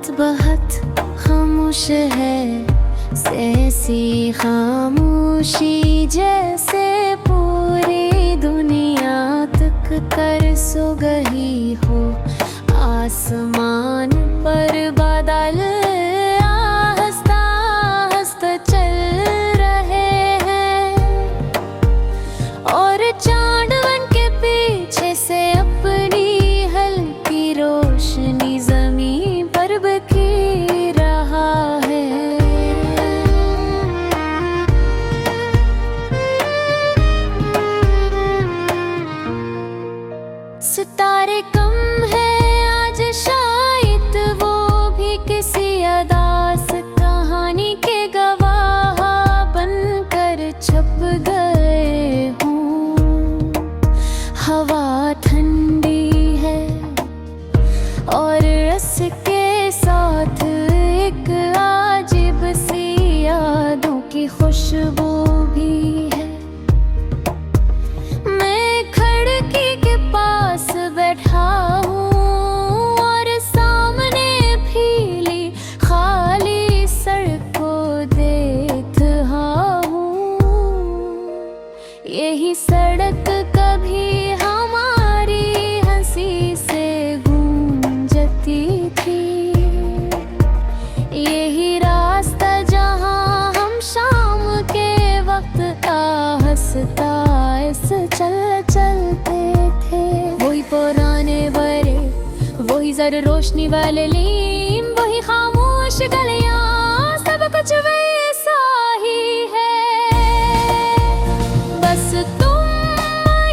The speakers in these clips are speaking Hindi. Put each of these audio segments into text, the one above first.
बात बहुत खामोश है, ऐसी खामोशी जैसे पूरी दुनिया तक कर सो गई हो। आसमान पर बादल आहिस्ता आहिस्ता चल रहे हैं और चांद के पीछे से अपनी हल्की रोशनी जमीन पर बिखेर रहा है। सितारे कम है आज, शायद वो भी किसी अदास कहानी के गवाह बनकर छप गए हों। हवा ठंडी है और इसके साथ एक अजीब सी यादों की खुशबू भी है। मैं खिड़की के पास बैठा हूँ और सामने फीली खाली सड़क को देख रहा हूँ। यही सड़क कभी हमारी हंसी से गूंजती थी, यही रास्ता जहाँ हम शाम के वक्त आहिस्ता चलते थे। वही पुराने बरे, वही जर रोशनी वाले लीम, वही खामोश गलियां, सब कुछ वैसा ही है। बस तुम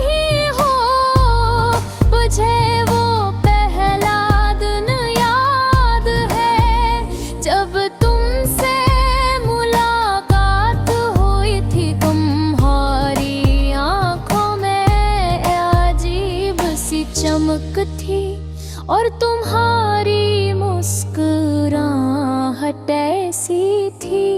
ही हो, मुझे वो पहला दिन याद है जब तुमसे मुलाकात हुई थी। तुम्हारी आंखों में अजीब सी चमक थी और तुम्हारी मुस्कुराहट ऐसी थी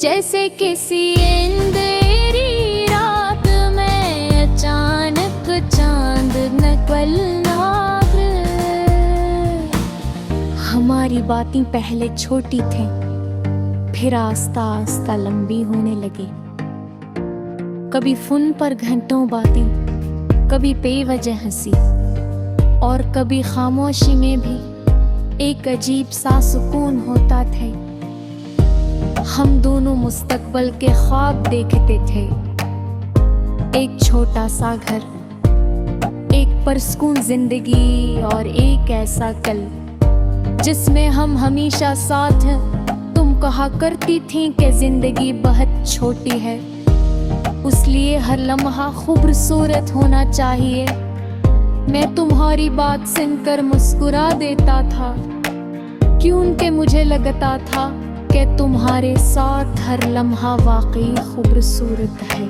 जैसे किसी अंधेरी रात में अचानक चांद निकलना। हमारी बातें पहले छोटी थीं, फिर आस्ता आस्ता लंबी होने लगी। कभी फोन पर घंटों बातें, कभी बेवजह हंसी और कभी खामोशी में भी एक अजीब सा सुकून होता था। हम दोनों मुस्तकबल के ख्वाब देखते थे, एक छोटा सा घर, एक पुरसुकून जिंदगी और एक ऐसा कल जिसमें हम हमेशा साथ हैं। तुम कहा करती थी कि जिंदगी बहुत छोटी है, इसलिए हर लम्हा खूबसूरत होना चाहिए। मैं तुम्हारी बात सुनकर मुस्कुरा देता था, क्योंकि मुझे लगता था कि तुम्हारे साथ हर लम्हा वाकई खूबसूरत है।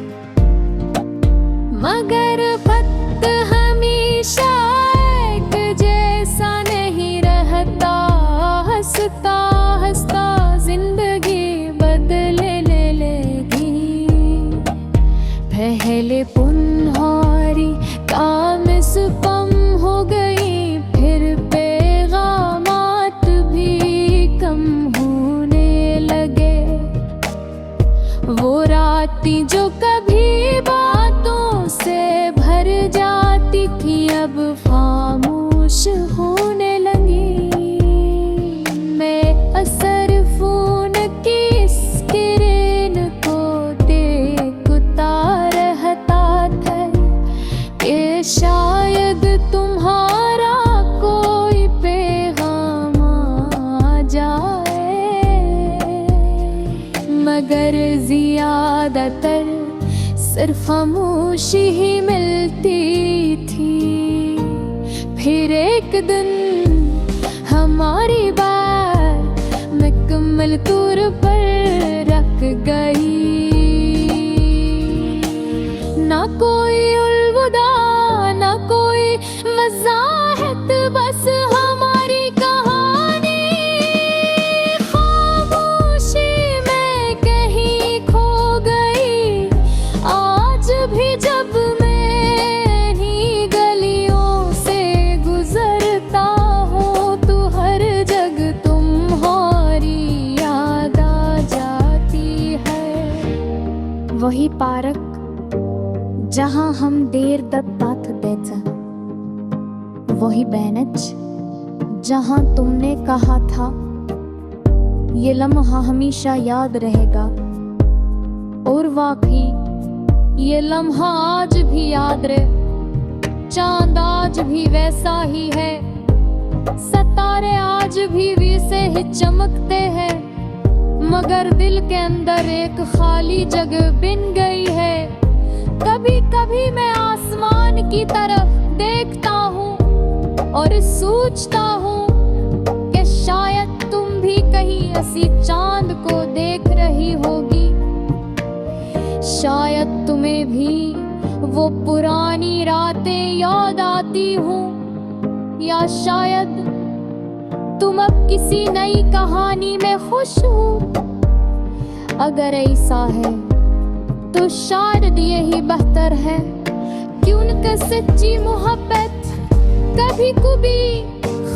मगर वक्त हमेशा एक जैसा नहीं रहता, हंसता हंसता जिंदगी बदलने लगी। पहले पुनहारी काम से कम हो गई, फिर पैगामात भी कम होने लगे। वो रातें जो कभी बातों से भर जाती थी अब खामोश होने लगी। मैं असर फोन की स्क्रीन को देखता रहता था कि शायद तुम्हारा कोई पैगाम आ जाए, मगर ज़्यादातर सिर्फ खामोशी ही मिलती थी। फिर एक दिन हमारी बात मुकम्मल तौर पर रख गई। ना कोई अलविदा, ना कोई वज़ाहत, बस हमारी कहानी खामोशी में कहीं खो गई। आज भी जब मैं इन्हीं गलियों से गुजरता हूँ तो हर जगह तुम वही पार्क जहां हम देर तक बात देते, वही बेंच जहां तुमने कहा था ये लम्हा हमेशा याद रहेगा, और वाकई ये लम्हा आज भी याद रहे। चांद आज भी वैसा ही है, सितारे आज भी वैसे ही चमकते हैं, मगर दिल के अंदर एक खाली जगह बन गई है। कभी कभी मैं आसमान की तरफ देखता हूँ और सोचता हूँ कि शायद तुम भी कहीं ऐसी चांद को देख रही होगी। शायद तुम्हें भी वो पुरानी रातें याद आती हूँ, या शायद तुम अब किसी नई कहानी में खुश हो। अगर ऐसा है तो शायद यही बेहतर है, क्योंकि सच्ची मोहब्बत कभी कभी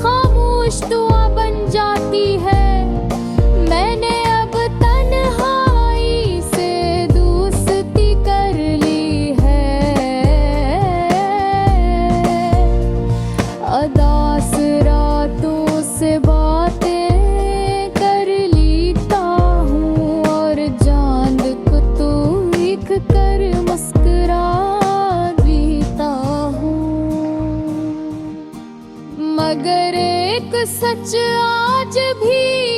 खामोश दुआ बन जाती है। मैंने अब तन्हाई से दोस्ती कर ली है, अदास रातों से बातें कर लेता हूँ, और चांद को तो देख कर मुस्कुरा देता हूँ। मगर एक सच आज भी